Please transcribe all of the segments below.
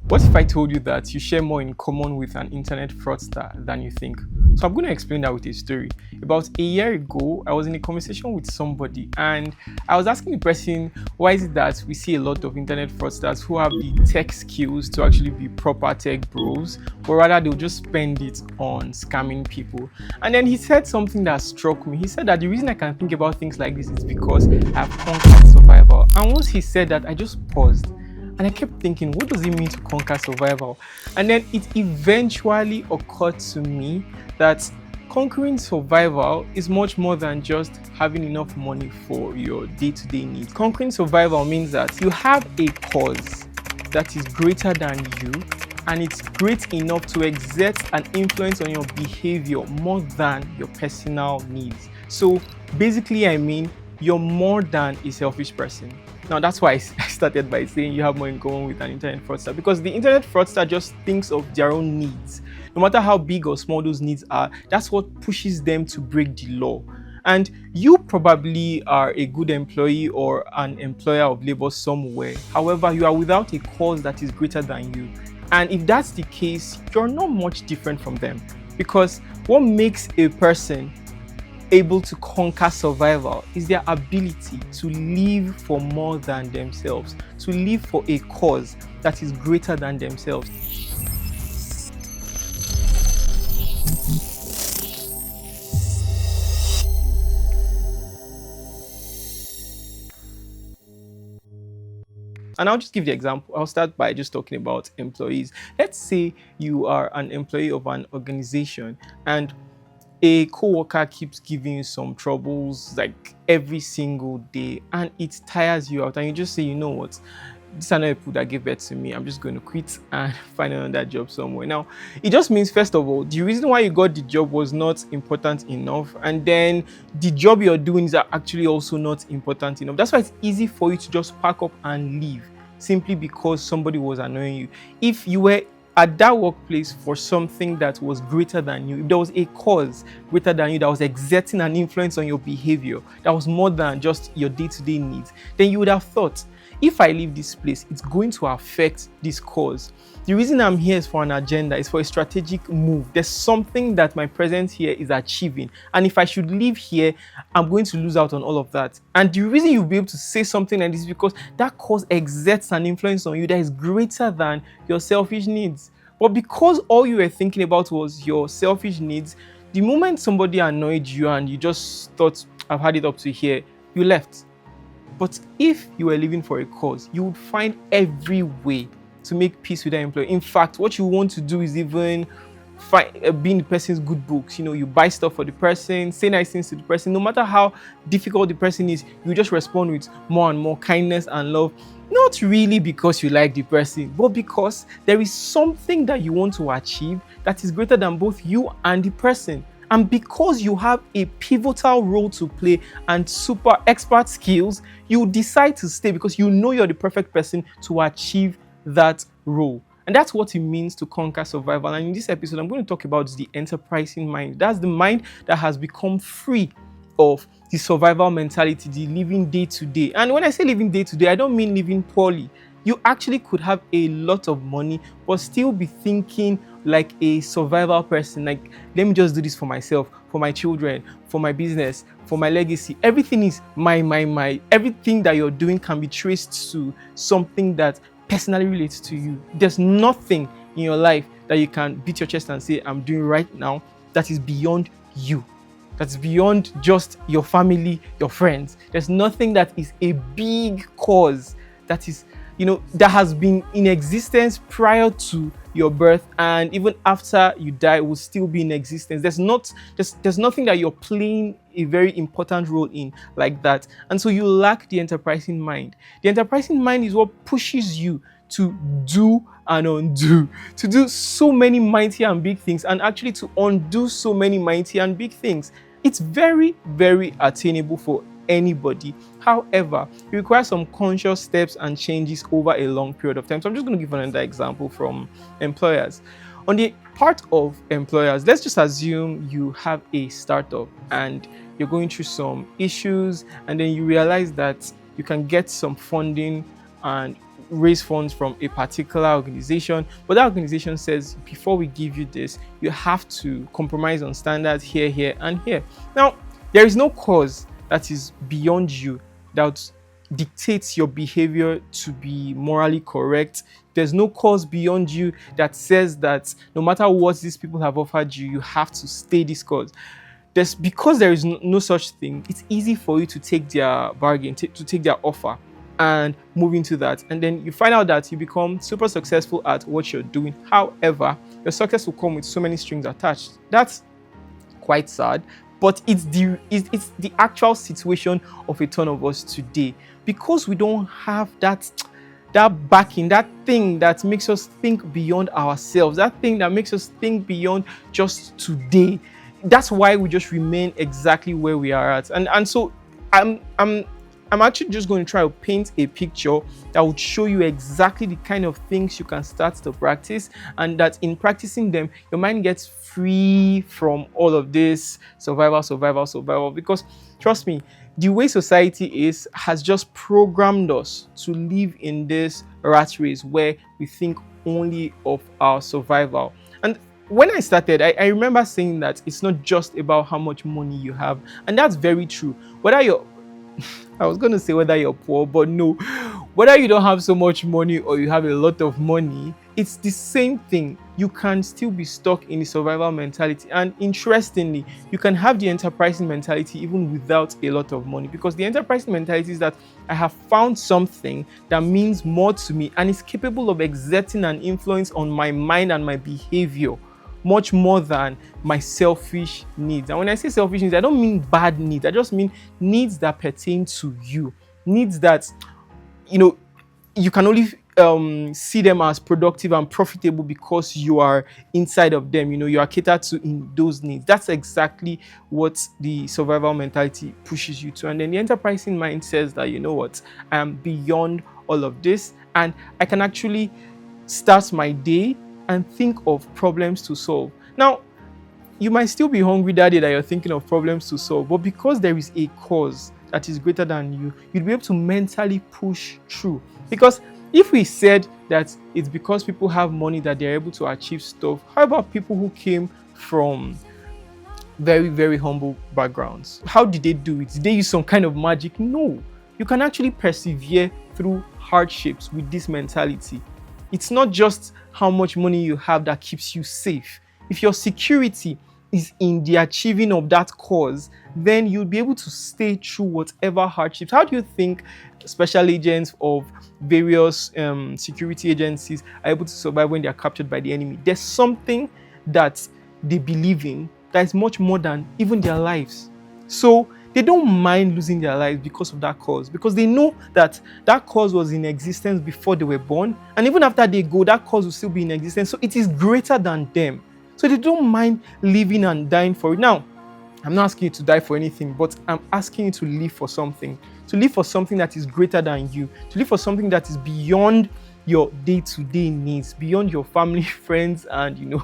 What if I told you that you share more in common with an internet fraudster than you think? So I'm going to explain that with a story. About a year ago, I was in a conversation with somebody and I was asking the person, why is it that we see a lot of internet fraudsters who have the tech skills to actually be proper tech bros, but rather they'll just spend it on scamming people. And then he said something that struck me. He said that the reason I can think about things like this is because I've conquered survival. And once he said that, I just paused. And I kept thinking, what does it mean to conquer survival? And then it eventually occurred to me that conquering survival is much more than just having enough money for your day-to-day needs. Conquering survival means that you have a cause that is greater than you, and it's great enough to exert an influence on your behavior more than your personal needs. So basically, I mean, you're more than a selfish person. Now, that's why I started by saying you have more in common with an internet fraudster, because the internet fraudster just thinks of their own needs. No matter how big or small those needs are, that's what pushes them to break the law. And you probably are a good employee or an employer of labor somewhere. However, you are without a cause that is greater than you. And if that's the case, you're not much different from them. Because what makes a person able to conquer survival is their ability to live for more than themselves, to live for a cause that is greater than themselves. And I'll just give the example. I'll start by just talking about employees. Let's say you are an employee of an organization and a coworker keeps giving you some troubles like every single day and it tires you out and you just say, you know what, these are not people that give birth to me. I'm just going to quit and find another job somewhere. Now, it just means, first of all, the reason why you got the job was not important enough. And then the job you're doing is actually also not important enough. That's why it's easy for you to just pack up and leave simply because somebody was annoying you. If you were at that workplace for something that was greater than you, if there was a cause greater than you that was exerting an influence on your behavior, that was more than just your day-to-day needs, then you would have thought, if I leave this place, it's going to affect this cause. The reason I'm here is for an agenda, is for a strategic move. There's something that my presence here is achieving. And if I should leave here, I'm going to lose out on all of that. And the reason you'll be able to say something like this is because that cause exerts an influence on you that is greater than your selfish needs. But because all you were thinking about was your selfish needs, the moment somebody annoyed you and you just thought, I've had it up to here, you left. But if you were living for a cause, you would find every way to make peace with that employee. In fact, what you want to do is even be in the person's good books. You buy stuff for the person, say nice things to the person. No matter how difficult the person is, you just respond with more and more kindness and love. Not really because you like the person, but because there is something that you want to achieve that is greater than both you and the person. And because you have a pivotal role to play and super expert skills, you decide to stay because you know you're the perfect person to achieve that role. And that's what it means to conquer survival. And in this episode, I'm going to talk about the enterprising mind. That's the mind that has become free of the survival mentality, the living day to day. And when I say living day to day, I don't mean living poorly. You actually could have a lot of money, but still be thinking like a survival person. Like, let me just do this for myself, for my children, for my business, for my legacy. Everything is my. Everything that you're doing can be traced to something that personally relates to you. There's nothing in your life that you can beat your chest and say, I'm doing right now, that is beyond you. That's beyond just your family, your friends. There's nothing that is a big cause that is, that has been in existence prior to your birth, and even after you die will still be in existence. There's nothing that you're playing a very important role in like that. And so you lack the enterprising mind. The enterprising mind is what pushes you to do and undo, to do so many mighty and big things, and actually to undo so many mighty and big things. It's very, very attainable for anybody. However, it requires some conscious steps and changes over a long period of time. So I'm just going to give another example from employers. On the part of employers, let's just assume you have a startup and you're going through some issues, and then you realize that you can get some funding and raise funds from a particular organization, but that organization says, before we give you this, you have to compromise on standards here, here, and here. Now, there is no cause that is beyond you that dictates your behavior to be morally correct. There's no cause beyond you that says that no matter what these people have offered you, you have to stay this cause. Because there is no such thing, it's easy for you to take their bargain, to take their offer and move into that. And then you find out that you become super successful at what you're doing. However, your success will come with so many strings attached. That's quite sad, but it's the actual situation of a ton of us today, because we don't have that backing, that thing that makes us think beyond ourselves, that thing that makes us think beyond just today. That's why we just remain exactly where we are at. And so I'm actually just going to try to paint a picture that would show you exactly the kind of things you can start to practice, and that in practicing them, your mind gets free from all of this survival. Because trust me, the way society has just programmed us to live in this rat race where we think only of our survival. And when I started, I remember saying that it's not just about how much money you have. And that's very true. I was going to say whether you're poor, but no. Whether you don't have so much money or you have a lot of money, it's the same thing. You can still be stuck in the survival mentality. And interestingly, you can have the enterprising mentality even without a lot of money. Because the enterprising mentality is that I have found something that means more to me and is capable of exerting an influence on my mind and my behavior, much more than my selfish needs. And when I say selfish needs, I don't mean bad needs. I just mean needs that pertain to you. Needs that, you can only see them as productive and profitable because you are inside of them. You are catered to in those needs. That's exactly what the survival mentality pushes you to. And then the enterprising mind says that, you know what, I am beyond all of this, and I can actually start my day and think of problems to solve. Now, you might still be hungry that day that you're thinking of problems to solve, but because there is a cause that is greater than you, you'll be able to mentally push through. Because if we said that it's because people have money that they're able to achieve stuff, how about people who came from very, very humble backgrounds? How did they do it? Did they use some kind of magic? No. You can actually persevere through hardships with this mentality. It's not just how much money you have that keeps you safe. If your security is in the achieving of that cause, then you'll be able to stay through whatever hardships. How do you think special agents of various security agencies are able to survive when they are captured by the enemy? There's something that they believe in that is much more than even their lives. So they don't mind losing their lives because of that cause, because they know that that cause was in existence before they were born, and even after they go, that cause will still be in existence. So it is greater than them. So they don't mind living and dying for it. Now, I'm not asking you to die for anything, but I'm asking you to live for something. To live for something that is greater than you. To live for something that is beyond your day-to-day needs, beyond your family, friends, and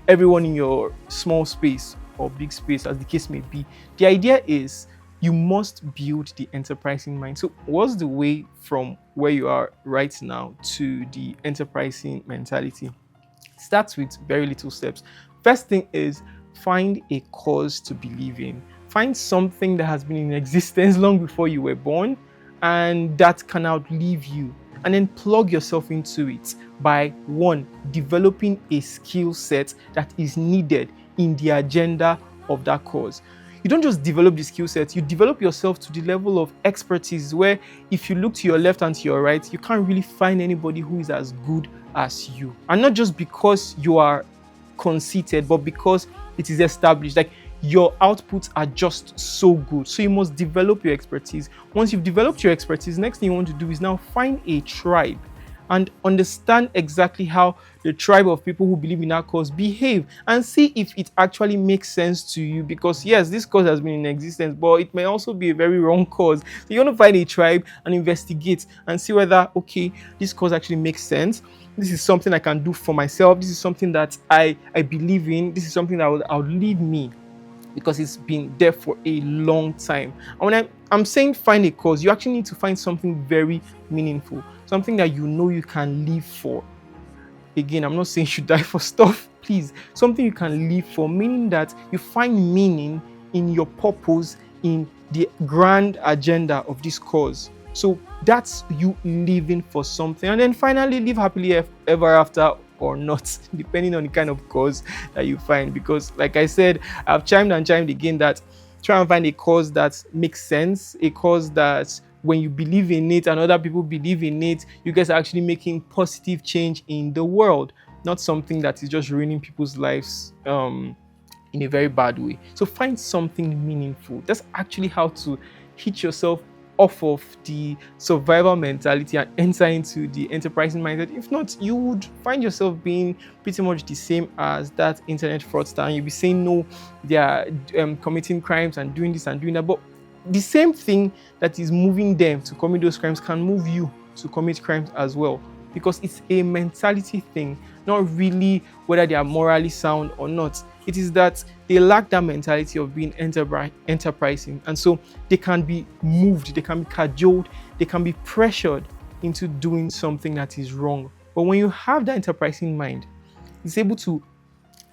everyone in your small space or big space, as the case may be. The idea is you must build the enterprising mind. So what's the way from where you are right now to the enterprising mentality? It starts with very little steps. First thing is find a cause to believe in. Find something that has been in existence long before you were born and that can outlive you. And then plug yourself into it by, one, developing a skill set that is needed in the agenda of that cause. You don't just develop the skill set, you develop yourself to the level of expertise where if you look to your left and to your right, you can't really find anybody who is as good as you. And not just because you are conceited, but because it is established. Like, your outputs are just so good. So you must develop your expertise. Once you've developed your expertise, next thing you want to do is now find a tribe and understand exactly how the tribe of people who believe in that cause behave, and see if it actually makes sense to you. Because yes, this cause has been in existence, but it may also be a very wrong cause. So you want to find a tribe and investigate and see whether, okay, this cause actually makes sense. This is something I can do for myself. This is something that I believe in. This is something that will outlive me, because it's been there for a long time. And when I'm I'm saying find a cause. You actually need to find something very meaningful, something that you know you can live for. Again, I'm not saying you should die for stuff, please. Something you can live for, meaning that you find meaning in your purpose, in the grand agenda of this cause. So that's you living for something. And then finally, live happily ever after or not, depending on the kind of cause that you find. Because, like I said, I've chimed and chimed again that try and find a cause that makes sense, a cause that when you believe in it and other people believe in it, you guys are actually making positive change in the world, not something that is just ruining people's lives in a very bad way. So find something meaningful. That's actually how to hit yourself off of the survival mentality and enter into the enterprising mindset. If not, you would find yourself being pretty much the same as that internet fraudster, and you'll be saying no, they are committing crimes and doing this and doing that. But the same thing that is moving them to commit those crimes can move you to commit crimes as well, because it's a mentality thing, not really whether they are morally sound or not. It is that they lack that mentality of being enterprising, and so they can be moved, they can be cajoled, they can be pressured into doing something that is wrong. But when you have that enterprising mind, it's able to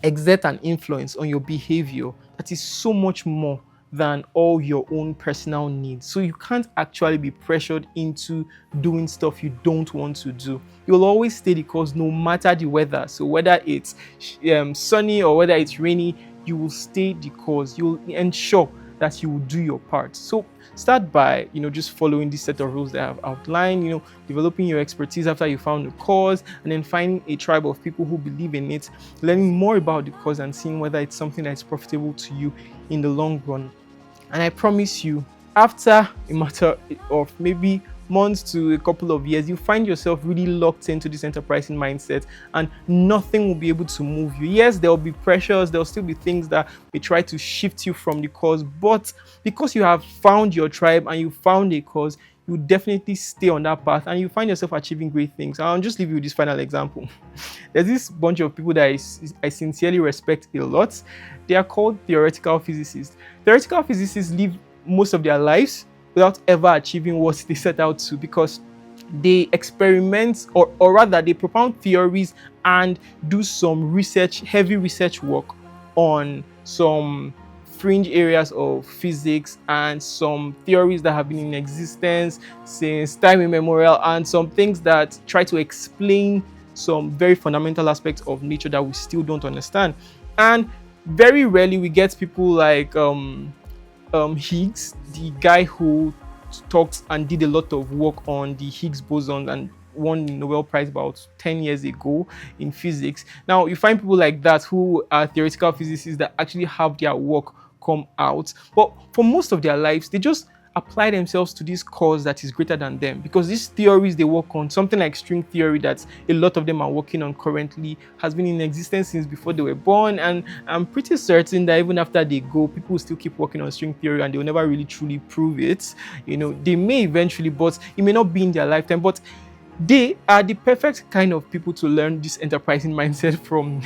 exert an influence on your behavior that is so much more than all your own personal needs. So you can't actually be pressured into doing stuff you don't want to do. You'll always stay the course no matter the weather. So whether it's sunny or whether it's rainy, you will stay the course. You'll ensure that you will do your part. So start by, just following this set of rules that I've outlined, developing your expertise after you found the cause, and then finding a tribe of people who believe in it, learning more about the cause and seeing whether it's something that is profitable to you in the long run. And I promise you, after a matter of maybe months to a couple of years, you find yourself really locked into this enterprising mindset, and nothing will be able to move you. Yes, there will be pressures, there will still be things that may try to shift you from the cause, but because you have found your tribe and you found a cause, you definitely stay on that path and you find yourself achieving great things. I'll just leave you with this final example. There's this bunch of people that I sincerely respect a lot. They are called theoretical physicists. Theoretical physicists live most of their lives without ever achieving what they set out to, because they experiment, or rather they propound theories and do some research, heavy research work on some fringe areas of physics and some theories that have been in existence since time immemorial, and some things that try to explain some very fundamental aspects of nature that we still don't understand. And very rarely we get people like Higgs, the guy who talked and did a lot of work on the Higgs boson and won the Nobel Prize about 10 years ago in physics. Now, you find people like that who are theoretical physicists that actually have their work come out. But for most of their lives, they just apply themselves to this cause that is greater than them, because these theories they work on, something like string theory that a lot of them are working on currently, has been in existence since before they were born. And I'm pretty certain that even after they go, people will still keep working on string theory and they'll never really truly prove it. They may eventually, but it may not be in their lifetime. But they are the perfect kind of people to learn this enterprising mindset from.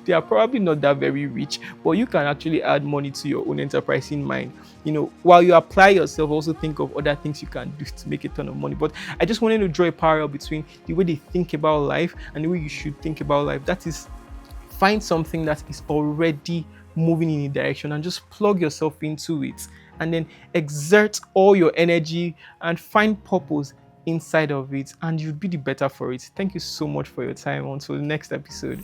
They are probably not that very rich, but you can actually add money to your own enterprising mind. While you apply yourself, also think of other things you can do to make a ton of money. But I just wanted to draw a parallel between the way they think about life and the way you should think about life. That is, find something that is already moving in a direction and just plug yourself into it, and then exert all your energy and find purpose inside of it, and you'll be the better for it. Thank you so much for your time. Until the next episode.